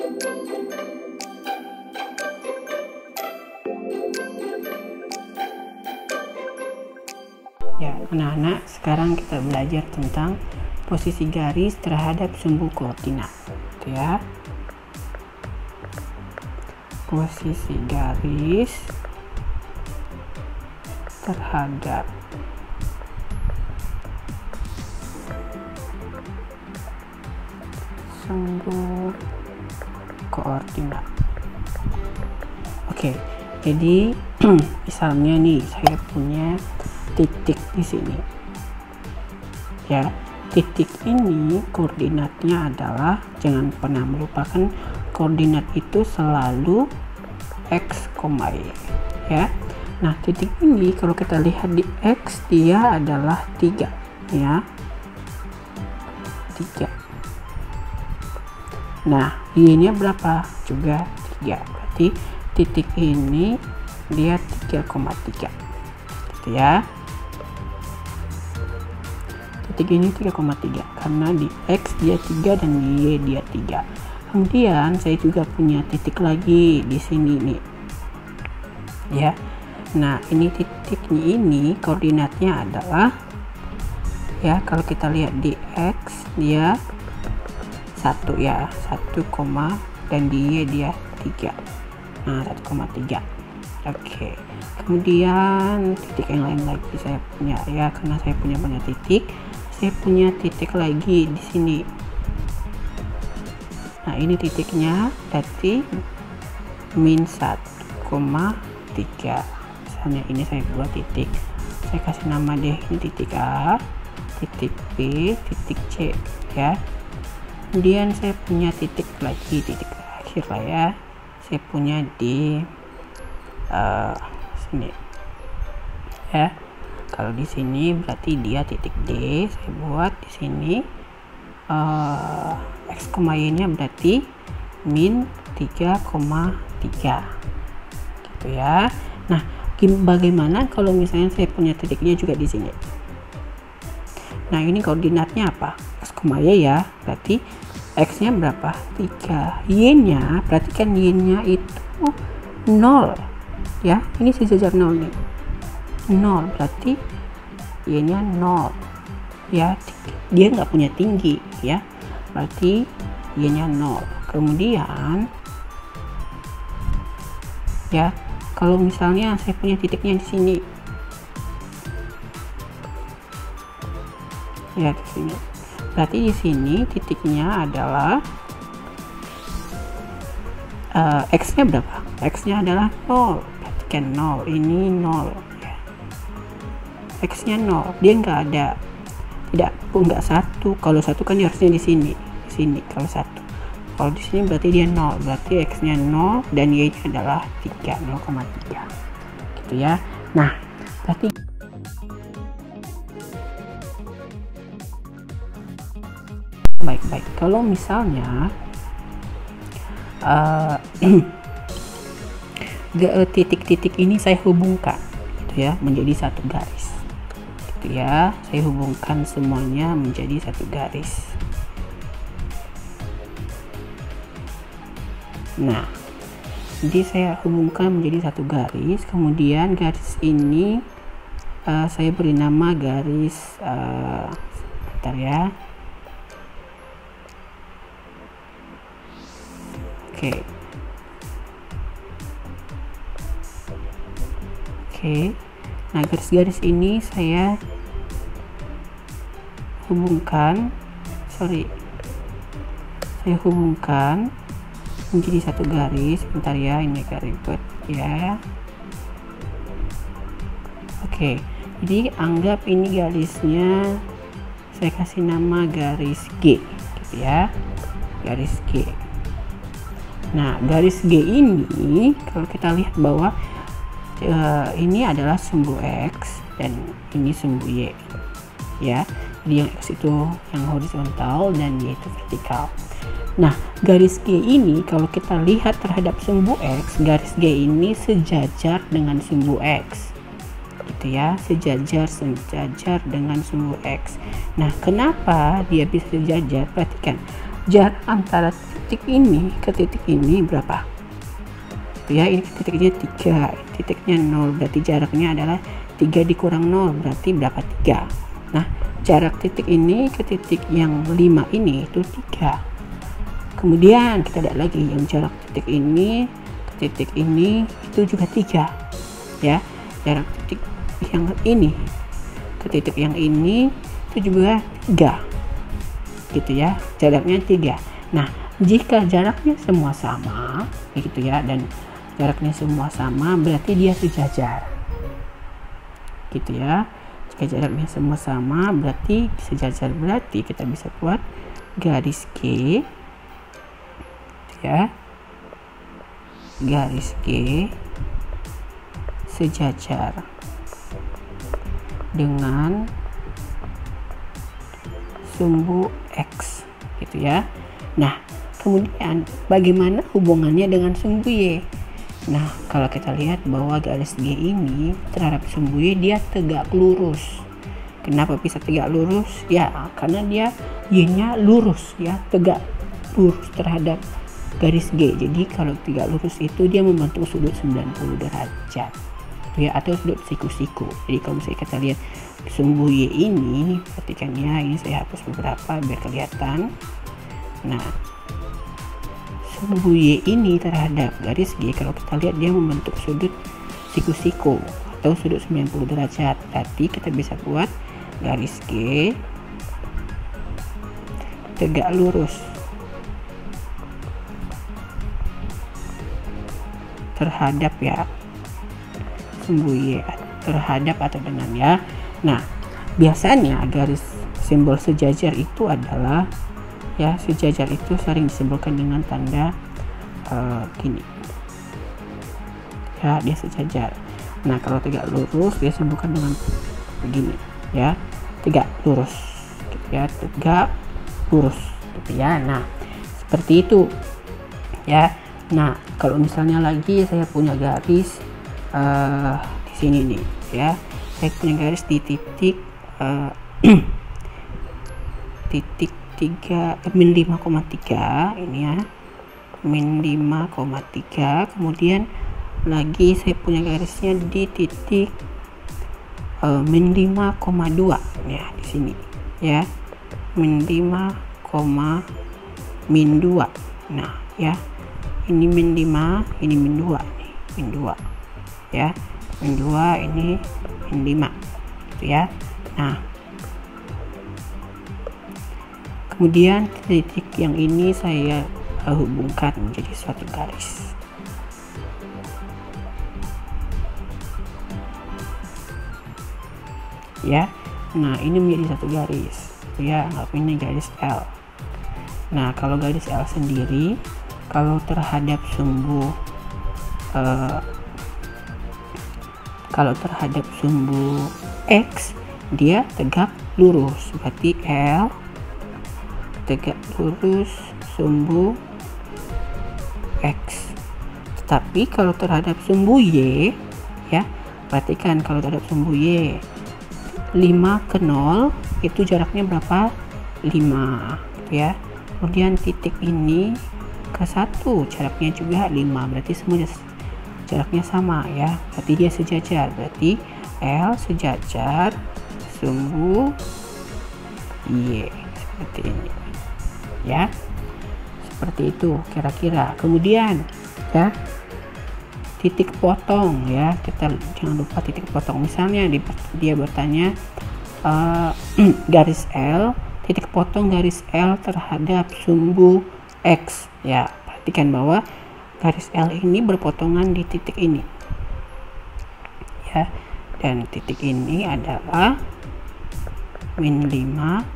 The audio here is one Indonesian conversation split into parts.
Ya, anak-anak, sekarang kita belajar tentang posisi garis terhadap sumbu koordinat. Gitu ya. Posisi garis terhadap sumbu koordinat. Oke, jadi misalnya nih saya punya titik di sini. Ya, titik ini koordinatnya adalah, jangan pernah melupakan koordinat itu selalu x, y. Ya. Nah, titik ini kalau kita lihat di x dia adalah 3 ya. 3. Nah, y-nya berapa? Juga 3. Berarti titik ini dia 3,3. Gitu ya. Titik ini 3,3 karena di x dia 3 dan di y dia 3. Kemudian saya juga punya titik lagi di sini nih. Ya. Nah, ini titiknya ini koordinatnya adalah, ya, kalau kita lihat di x dia 1 ya, 1, dan di y dia 3. Nah, 1,3. Oke. Kemudian titik yang lain lagi saya punya, ya, karena saya punya banyak titik, saya punya titik lagi di sini. Nah, ini titiknya berarti min 1,3. Misalnya ini saya buat titik, saya kasih nama deh, ini titik A, titik B, titik C ya. Kemudian saya punya titik lagi, titik terakhir lah ya, saya punya di sini ya. Kalau di sini berarti dia titik D, saya buat di sini x, y nya berarti min 3,3 gitu ya. Nah, bagaimana kalau misalnya saya punya titiknya juga di sini? Nah, ini koordinatnya apa? X, y ya, berarti x nya berapa? 3. Y nya, perhatikan y nya itu 0 ya, ini sejajar 0 nih, 0 berarti y nya 0 ya, dia nggak punya tinggi ya, berarti y nya 0. Kemudian ya, kalau misalnya saya punya titiknya di sini ya, di sini berarti di sini titiknya adalah x nya berapa? X nya adalah 0. Perhatikan 0, ini 0 ya. X nya 0, dia nggak ada, nggak 1. Kalau 1 kan harusnya di sini, kalau 1. Kalau di sini berarti dia 0, berarti x nya 0 dan y nya adalah 3, 0,3 gitu ya. Nah, berarti baik-baik, kalau misalnya titik-titik ini saya hubungkan gitu ya, menjadi satu garis gitu ya, saya hubungkan semuanya menjadi satu garis. Nah, jadi saya hubungkan menjadi satu garis, kemudian garis ini saya beri nama garis bentar ya. Oke. Nah, garis-garis ini saya hubungkan, saya hubungkan menjadi satu garis. Bentar ya, ini agak ribet ya. Oke, jadi anggap ini garisnya saya kasih nama garis G gitu ya, garis G. Nah, garis G ini kalau kita lihat bahwa ini adalah sumbu X dan ini sumbu Y ya. Jadi yang X itu yang horizontal dan Y itu vertikal. Nah, garis G ini kalau kita lihat terhadap sumbu X, garis G ini sejajar dengan sumbu X gitu ya, sejajar dengan sumbu X. Nah, kenapa dia bisa sejajar? Perhatikan jarak antara titik ini ke titik ini berapa ya, ini titiknya 3, titiknya 0, berarti jaraknya adalah 3 dikurang 0 berarti berapa, 3. Nah jarak titik ini ke titik yang 5 ini itu 3. Kemudian kita lihat lagi yang jarak titik ini ke titik ini itu juga 3 ya, jarak titik yang ini ke titik yang ini itu juga 3 gitu ya, jaraknya 3. Nah jika jaraknya semua sama gitu ya, dan jaraknya semua sama berarti dia sejajar gitu ya. Jika jaraknya semua sama berarti sejajar, berarti kita bisa buat garis G ya, garis G sejajar dengan sumbu X gitu ya. Nah kemudian bagaimana hubungannya dengan sumbu Y? Nah kalau kita lihat bahwa garis G ini terhadap sumbu Y dia tegak lurus. Kenapa bisa tegak lurus? Ya karena dia Y-nya lurus ya, tegak lurus terhadap garis G. Jadi kalau tegak lurus itu dia membentuk sudut 90 derajat ya, atau sudut siku-siku. Jadi kalau misalnya kita lihat sumbu Y ini, perhatikan ya, ini saya hapus beberapa biar kelihatan. Nah sumbu Y ini terhadap garis G, kalau kita lihat dia membentuk sudut siku-siku atau sudut 90 derajat. Berarti kita bisa buat garis G tegak lurus terhadap ya sumbu Y, terhadap atau dengan ya. Nah biasanya garis simbol sejajar itu adalah ya, sejajar itu sering disimbolkan dengan tanda gini ya, dia sejajar. Nah kalau tegak lurus dia simbolkan dengan begini ya, tegak lurus gitu ya, tegak lurus gitu ya. Nah seperti itu ya. Nah kalau misalnya lagi saya punya garis di sini nih ya, saya punya garis di titik titik 3 min 5,3 ini ya, min 5,3. kemudian lagi saya punya garisnya di titik min 5,2 ya di sini ya, min 5, min 2. Nah ya ini min 5, ini min 2 nih, min 2 ya, min 2 ini min 5 gitu ya. Nah kemudian titik yang ini saya hubungkan menjadi suatu garis ya. Nah ini menjadi satu garis ya, anggap ini garis L. Nah kalau garis L sendiri, kalau terhadap sumbu X dia tegak lurus, berarti L tegak lurus sumbu X. Tetapi kalau terhadap sumbu Y ya, perhatikan kalau terhadap sumbu Y 5 ke 0 itu jaraknya berapa, 5 gitu ya. Kemudian titik ini ke 1 jaraknya juga 5, berarti semua jaraknya sama ya, berarti dia sejajar, berarti L sejajar sumbu Y seperti ini ya, seperti itu kira-kira. Kemudian ya titik potong ya, kita jangan lupa titik potong. Misalnya dia bertanya garis L, titik potong garis L terhadap sumbu X ya, perhatikan bahwa garis L ini berpotongan di titik ini ya, dan titik ini adalah min 5,0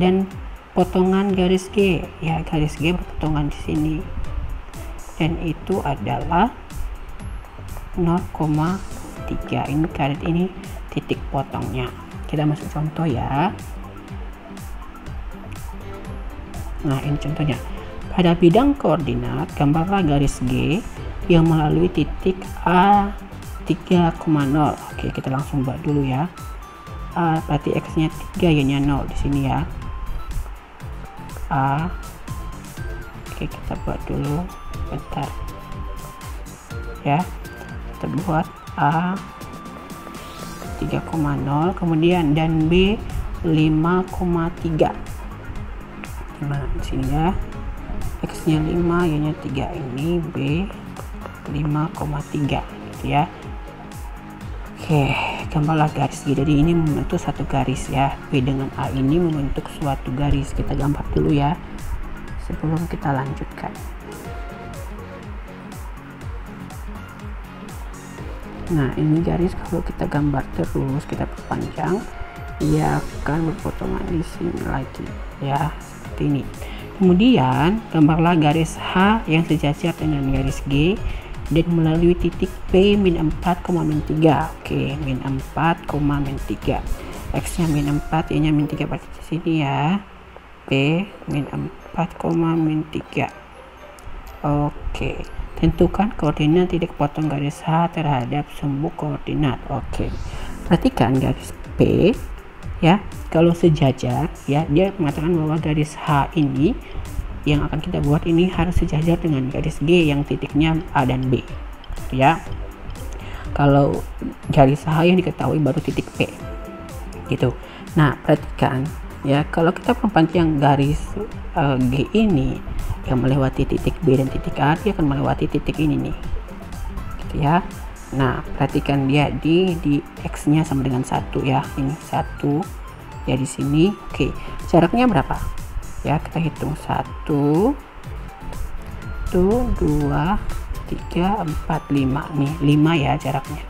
dan potongan garis G ya, garis G berpotongan di sini dan itu adalah 0,3. ini garis ini titik potongnya. Kita masuk contoh ya. Nah ini contohnya, pada bidang koordinat gambarlah garis G yang melalui titik A 3,0. Oke kita langsung buat dulu ya. A berarti X nya 3, Y nya 0 di sini ya. A. Oke, kita buat dulu bentar ya, kita buat A 3,0, kemudian dan B 5,3. Gimana di sini ya, X nya 5, Y nya 3, ini B 5,3 gitu ya. Oke, gambarlah garis G. Jadi ini membentuk satu garis ya, B dengan A ini membentuk suatu garis. Kita gambar dulu ya sebelum kita lanjutkan. Nah, ini garis kalau kita gambar terus, kita perpanjang, ia akan berpotongan di sini lagi ya, seperti ini. Kemudian gambarlah garis H yang sejajar dengan garis G dan melalui titik P min 4, min 3. Oke, min 4, min 3. X nya min 4, Y nya min 3, berarti di sini ya, P min 4, min 3. Oke, tentukan koordinat titik potong garis H terhadap sumbu koordinat. Oke, perhatikan garis P ya, kalau sejajar ya, dia mengatakan bahwa garis H ini yang akan kita buat ini harus sejajar dengan garis G yang titiknya A dan B ya. Kalau garis H yang diketahui baru titik P gitu. Nah, perhatikan ya, kalau kita mempanjang garis G ini yang melewati titik B dan titik A, dia akan melewati titik ini nih gitu ya. Nah, perhatikan dia di X nya sama dengan 1 ya, ini 1 ya di sini. Oke, jaraknya berapa ya, kita hitung 1 2 3 4 5 nih, 5 ya jaraknya.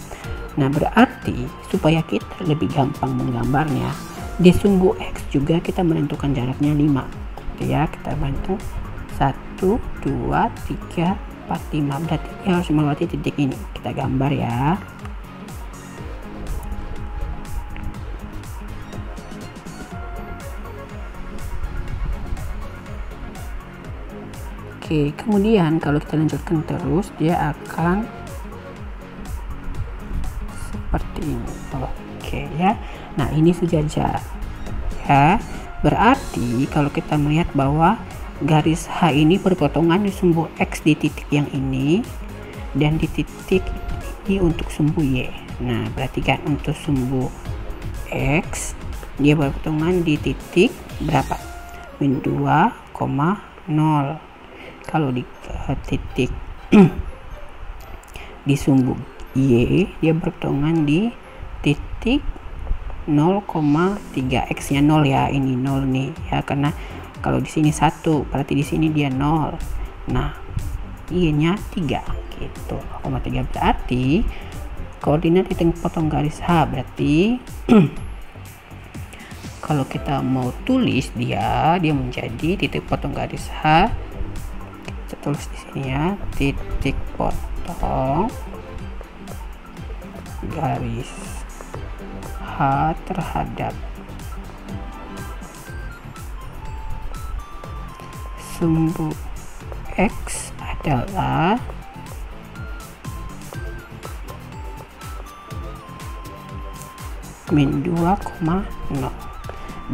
Nah, berarti supaya kita lebih gampang menggambarnya, di sumbu X juga kita menentukan jaraknya 5 gitu ya. Kita bantu 1 2 3 4 5, berarti dia harus melewati titik ini. Kita gambar ya. Oke, kemudian kalau kita lanjutkan terus, dia akan seperti ini. Oke ya. Nah, ini sejajar ya. Berarti kalau kita melihat bahwa garis H ini berpotongan di sumbu X di titik yang ini dan di titik ini untuk sumbu Y. Nah, perhatikan untuk sumbu X dia berpotongan di titik berapa? Min 2,0. Kalau di titik di sumbu Y dia berpotongan di titik 0,3. X nya 0 ya, ini 0 nih ya, karena kalau di sini 1 berarti di sini dia 0. Nah, Y nya 3 gitu, 0,3. Berarti koordinat titik potong garis H berarti kalau kita mau tulis dia menjadi titik potong garis H, kita tulis di sini ya, titik potong garis H terhadap sumbu X adalah min 2,0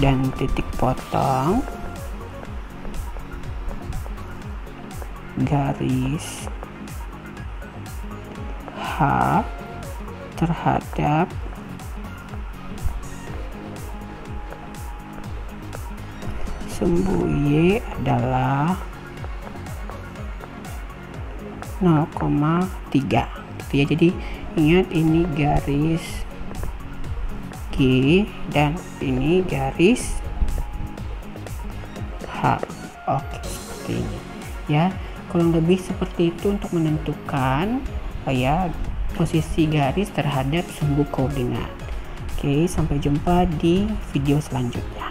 dan titik potong garis H terhadap sumbu Y adalah 0,3 gitu ya. Jadi ingat, ini garis G dan ini garis H. Oke, seperti ini ya, kurang lebih seperti itu untuk menentukan ya posisi garis terhadap sumbu koordinat. Oke, sampai jumpa di video selanjutnya.